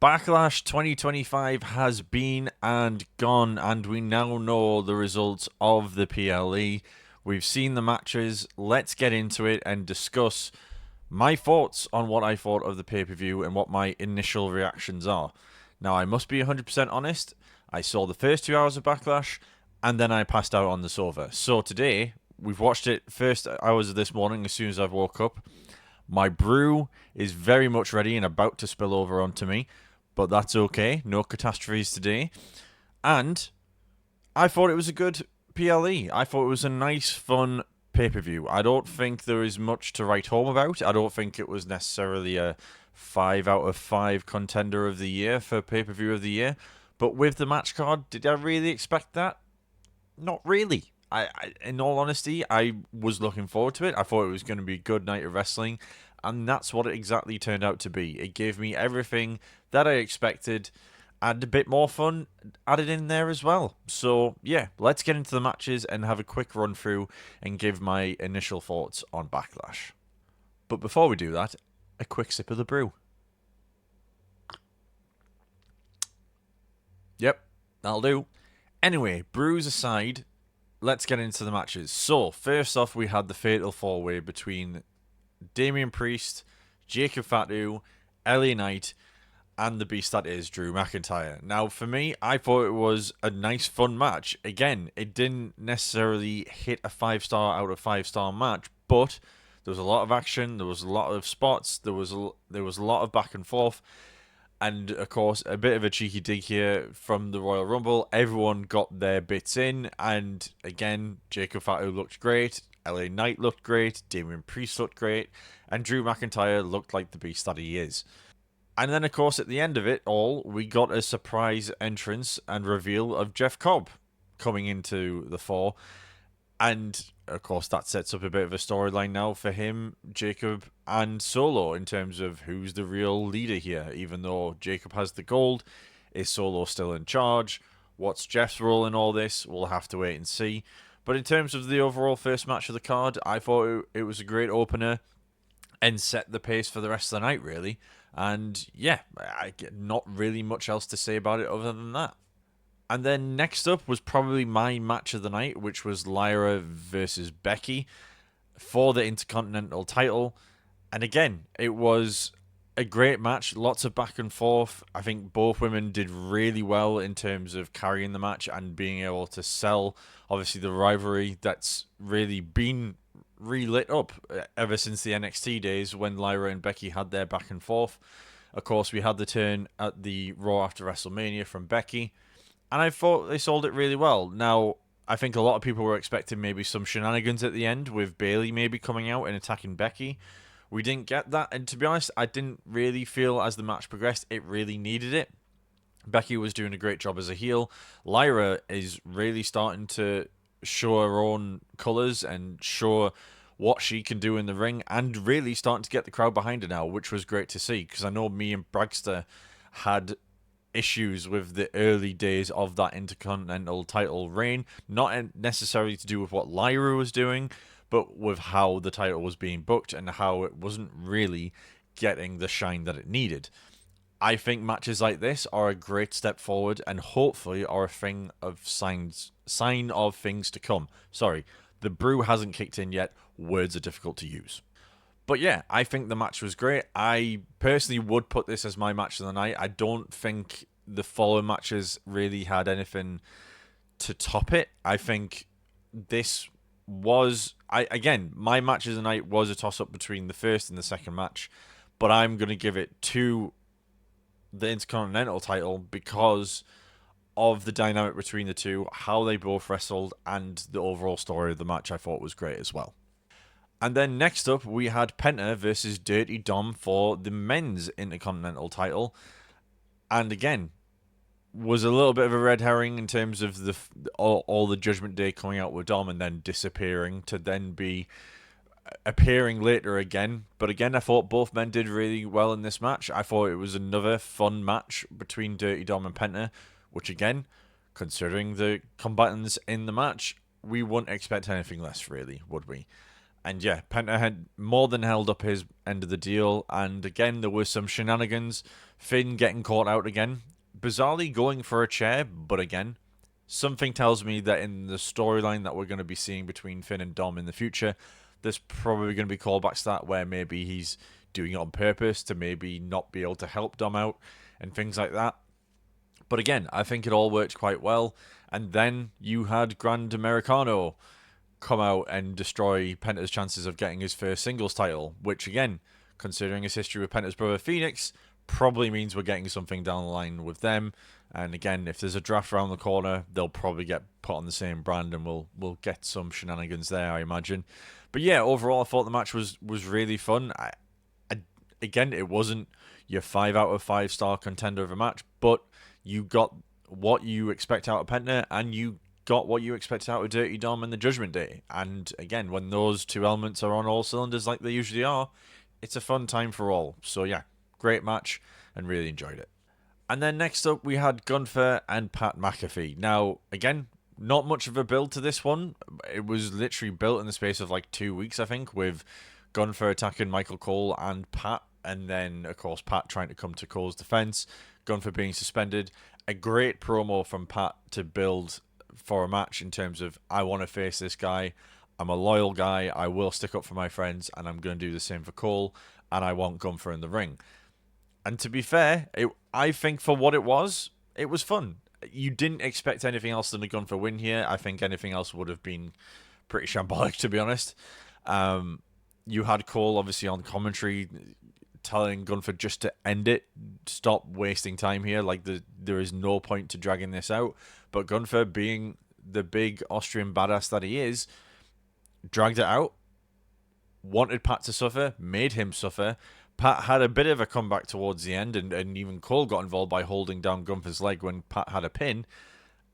Backlash 2025 has been and gone, and we now know the results of the PLE. We've seen the matches. Let's get into it and discuss my thoughts on what I thought of the pay per view and what my initial reactions are. Now, I must be 100% honest. I saw the first 2 hours of Backlash and then I passed out on the sofa. So today, we've watched it first hours of this morning as soon as I've woke up. My brew is very much ready and about to spill over onto me, but that's okay. No catastrophes today. And I thought it was a good PLE. I thought it was a nice, fun pay per view. I don't think there is much to write home about. I don't think it was necessarily a 5 out of 5 contender of the year for pay per view of the year. But with the match card, did I really expect that? Not really. In all honesty, I was looking forward to it. I thought it was going to be a good night of wrestling, and that's what it exactly turned out to be. It gave me everything that I expected, and a bit more fun added in there as well. So, yeah, let's get into the matches and have a quick run through and give my initial thoughts on Backlash. But before we do that, a quick sip of the brew. Yep, that'll do. Anyway, brews aside, let's get into the matches. So, first off, we had the fatal four-way between Damian Priest, Jacob Fatu, LA Knight, and the beast that is Drew McIntyre. Now, for me, I thought it was a nice, fun match. Again, it didn't necessarily hit a 5-star out of 5-star match, but there was a lot of action, there was a lot of spots, there was a lot of back and forth. And, of course, a bit of a cheeky dig here from the Royal Rumble. Everyone got their bits in. And, again, Jacob Fatu looked great. LA Knight looked great. Damian Priest looked great. And Drew McIntyre looked like the beast that he is. And then, of course, at the end of it all, we got a surprise entrance and reveal of Jeff Cobb coming into the fore. And, of course, that sets up a bit of a storyline now for him, Jacob, and Solo in terms of who's the real leader here. Even though Jacob has the gold, is Solo still in charge? What's Jeff's role in all this? We'll have to wait and see. But in terms of the overall first match of the card, I thought it was a great opener and set the pace for the rest of the night, really. And, yeah, not really much else to say about it other than that. And then next up was probably my match of the night, which was Lyra versus Becky for the Intercontinental title. And again, it was a great match, lots of back and forth. I think both women did really well in terms of carrying the match and being able to sell, obviously, the rivalry that's really been relit up ever since the NXT days when Lyra and Becky had their back and forth. Of course, we had the turn at the Raw after WrestleMania from Becky. And I thought they sold it really well. Now, I think a lot of people were expecting maybe some shenanigans at the end with Bayley maybe coming out and attacking Becky. We didn't get that. And to be honest, I didn't really feel as the match progressed it really needed it. Becky was doing a great job as a heel. Lyra is really starting to show her own colours and show what she can do in the ring and really starting to get the crowd behind her now, which was great to see because I know me and Bragster had issues with the early days of that Intercontinental title reign, not necessarily to do with what Lyra was doing, but with how the title was being booked and how it wasn't really getting the shine that it needed. I think matches like this are a great step forward and hopefully are a sign of things to come. Sorry, the brew hasn't kicked in yet. Words are difficult to use. But yeah, I think the match was great. I personally would put this as my match of the night. I don't think the following matches really had anything to top it. I think this was... again, my match of the night was a toss-up between the first and the second match. But I'm going to give it to the Intercontinental title because of the dynamic between the two, how they both wrestled, and the overall story of the match I thought was great as well. And then next up, we had Penta versus Dirty Dom for the men's Intercontinental title. And again, was a little bit of a red herring in terms of all the Judgment Day coming out with Dom and then disappearing to then be appearing later again. But again, I thought both men did really well in this match. I thought it was another fun match between Dirty Dom and Penta, which again, considering the combatants in the match, we wouldn't expect anything less, really, would we? And yeah, Penta had more than held up his end of the deal. And again, there was some shenanigans. Finn getting caught out again. Bizarrely going for a chair, but again, something tells me that in the storyline that we're going to be seeing between Finn and Dom in the future, there's probably going to be callbacks to that where maybe he's doing it on purpose to maybe not be able to help Dom out and things like that. But again, I think it all worked quite well. And then you had Grand Americano come out and destroy Penta's chances of getting his first singles title, which again, considering his history with Penta's brother Phoenix, probably means we're getting something down the line with them. And again, if there's a draft around the corner, they'll probably get put on the same brand, and we'll get some shenanigans there, I imagine. But yeah, overall, I thought the match was really fun. Again, it wasn't your 5 out of 5 star contender of a match, but you got what you expect out of Penta, and you got what you expected out of Dirty Dom and the Judgment Day. And again, when those two elements are on all cylinders like they usually are, it's a fun time for all. So yeah, great match and really enjoyed it. And then next up, we had Gunther and Pat McAfee. Now, again, not much of a build to this one. It was literally built in the space of like 2 weeks, I think, with Gunther attacking Michael Cole and Pat. And then, of course, Pat trying to come to Cole's defense. Gunther being suspended. A great promo from Pat to build for a match in terms of, I want to face this guy. I'm a loyal guy. I will stick up for my friends. And I'm going to do the same for Cole. And I want Gunther in the ring. And to be fair, I think for what it was fun. You didn't expect anything else than a Gunther win here. I think anything else would have been pretty shambolic, to be honest. You had Cole, obviously, on commentary telling Gunther just to end it. Stop wasting time here. Like, there is no point to dragging this out. But Gunther, being the big Austrian badass that he is, dragged it out. Wanted Pat to suffer. Made him suffer. Pat had a bit of a comeback towards the end, and even Cole got involved by holding down Gunther's leg when Pat had a pin.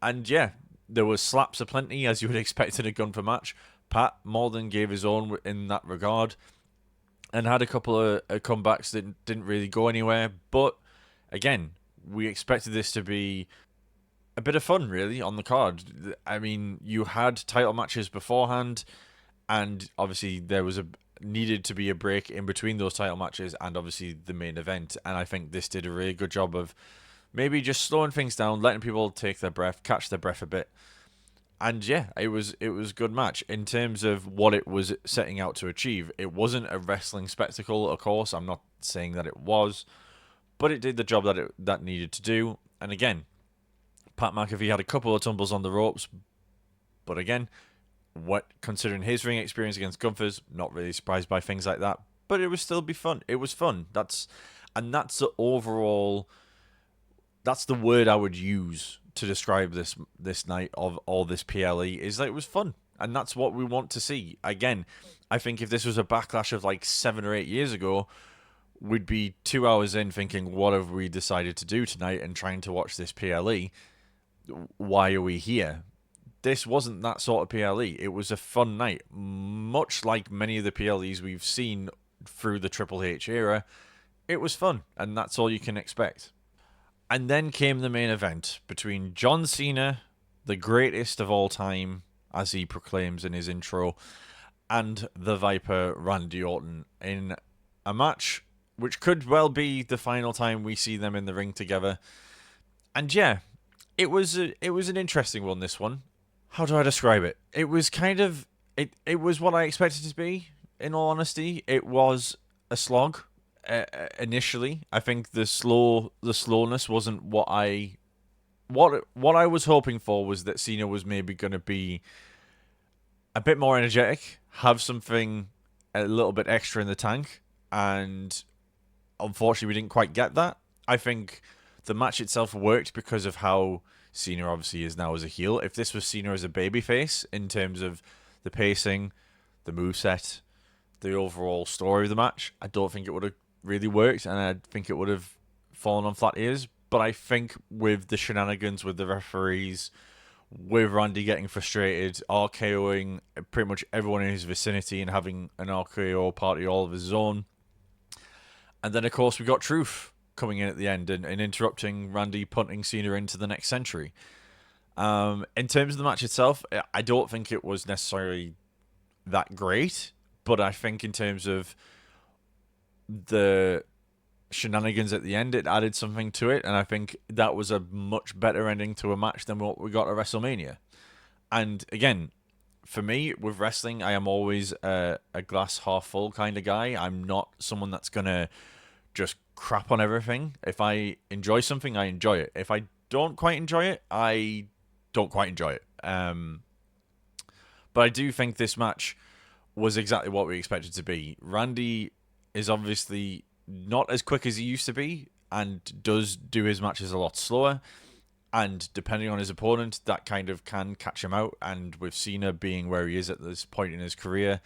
And yeah, there was slaps aplenty, as you would expect in a Gunther match. Pat more than gave his own in that regard, and had a couple of comebacks that didn't really go anywhere. But again, we expected this to be a bit of fun, really, on the card. I mean, you had title matches beforehand, and obviously there was needed to be a break in between those title matches and obviously the main event. And I think this did a really good job of maybe just slowing things down, letting people take their breath, catch their breath a bit. And yeah, it was a good match in terms of what it was setting out to achieve. It wasn't a wrestling spectacle, of course. I'm not saying that it was, but it did the job that needed to do. And again, Pat McAfee had a couple of tumbles on the ropes, but again, considering his ring experience against Gunther's, not really surprised by things like that. But it was still be fun. It was fun. That's the overall. That's the word I would use to describe this night of all this PLE, is that it was fun, and that's what we want to see. Again, I think if this was a Backlash of like 7 or 8 years ago, we'd be 2 hours in thinking, what have we decided to do tonight, and trying to watch this PLE. Why are we here? This wasn't that sort of PLE. It was a fun night, much like many of the PLEs we've seen through the Triple H era. It was fun, and that's all you can expect. And then came the main event between John Cena, the greatest of all time, as he proclaims in his intro, and the Viper Randy Orton, in a match which could well be the final time we see them in the ring together. And yeah, it was an interesting one, this one. How do I describe it? It was kind of it was what I expected it to be. In all honesty, it was a slog. Initially, I think the slowness wasn't what I was hoping for. Was that Cena was maybe going to be a bit more energetic, have something a little bit extra in the tank, and unfortunately, we didn't quite get that. I think the match itself worked because of how Cena obviously is now as a heel. If this was Cena as a babyface, in terms of the pacing, the moveset, the overall story of the match, I don't think it would have really worked, and I think it would have fallen on flat ears. But I think with the shenanigans with the referees, with Randy getting frustrated, RKOing pretty much everyone in his vicinity and having an RKO party all of his own, and then of course we got Truth coming in at the end and interrupting Randy, punting Cena into the next century. In terms of the match itself, I don't think it was necessarily that great, But I think in terms of the shenanigans at the end, it added something to it, and I think that was a much better ending to a match than what we got at WrestleMania. And again, for me, with wrestling, I am always a glass half full kind of guy. I'm not someone that's going to just crap on everything. If I enjoy something, I enjoy it. If I don't quite enjoy it, I don't quite enjoy it. But I do think this match was exactly what we expected to be. Randy is obviously not as quick as he used to be and does do his matches a lot slower. And depending on his opponent, that kind of can catch him out. And with Cena being where he is at this point in his career,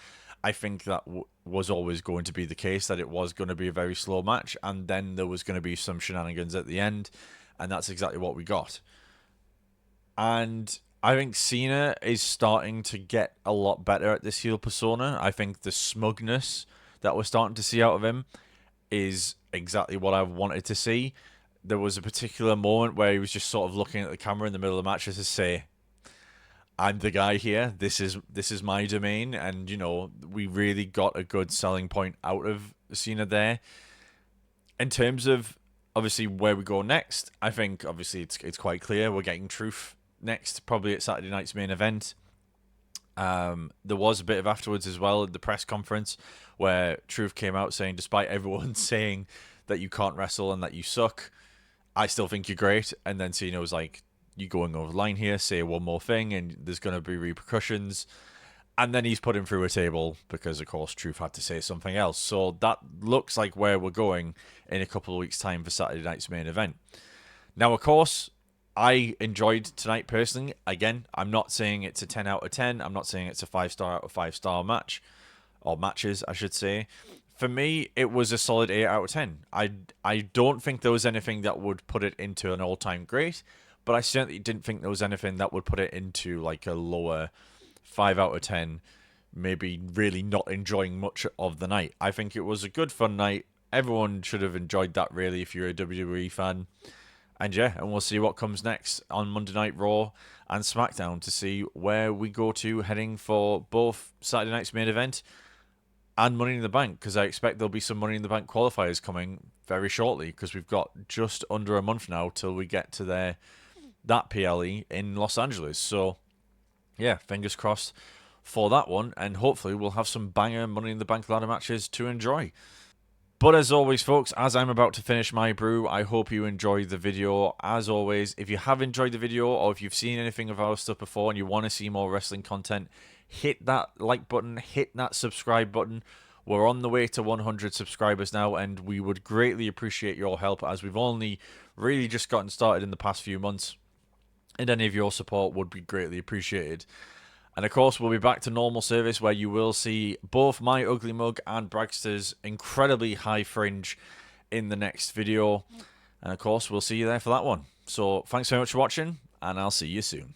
I think that was always going to be the case, that it was going to be a very slow match. And then there was going to be some shenanigans at the end. And that's exactly what we got. And I think Cena is starting to get a lot better at this heel persona. I think the smugness that we're starting to see out of him is exactly what I wanted to see. There was a particular moment where he was just sort of looking at the camera in the middle of the match to say, I'm the guy here. This is my domain. And, you know, we really got a good selling point out of Cena there. In terms of, obviously, where we go next, I think, obviously, it's quite clear. We're getting Truth next, probably at Saturday night's main event. There was a bit of afterwards as well at the press conference where Truth came out saying, despite everyone saying that you can't wrestle and that you suck, I still think you're great. And then Cena was like, you're going over the line here, say one more thing and there's going to be repercussions. And then he's put him through a table because, of course, Truth had to say something else. So that looks like where we're going in a couple of weeks' time for Saturday night's main event. Now, of course, I enjoyed tonight personally. Again, I'm not saying it's a 10 out of 10. I'm not saying it's a 5-star out of 5-star match. Or matches, I should say. For me, it was a solid 8 out of 10. I don't think there was anything that would put it into an all-time great. But I certainly didn't think there was anything that would put it into like a lower 5 out of 10. Maybe really not enjoying much of the night. I think it was a good, fun night. Everyone should have enjoyed that, really, if you're a WWE fan. And yeah, and we'll see what comes next on Monday Night Raw and SmackDown to see where we go to heading for both Saturday night's main event and Money in the Bank, because I expect there'll be some Money in the Bank qualifiers coming very shortly, because we've got just under a month now till we get to that PLE in Los Angeles. So yeah, fingers crossed for that one, and hopefully we'll have some banger Money in the Bank ladder matches to enjoy. But as always, folks, as I'm about to finish my brew, I hope you enjoyed the video. As always, if you have enjoyed the video or if you've seen anything of our stuff before and you want to see more wrestling content, hit that like button, hit that subscribe button. We're on the way to 100 subscribers now, and we would greatly appreciate your help, as we've only really just gotten started in the past few months, and any of your support would be greatly appreciated. And of course, we'll be back to normal service where you will see both my ugly mug and Bragster's incredibly high fringe in the next video. And of course, we'll see you there for that one. So thanks very much for watching, and I'll see you soon.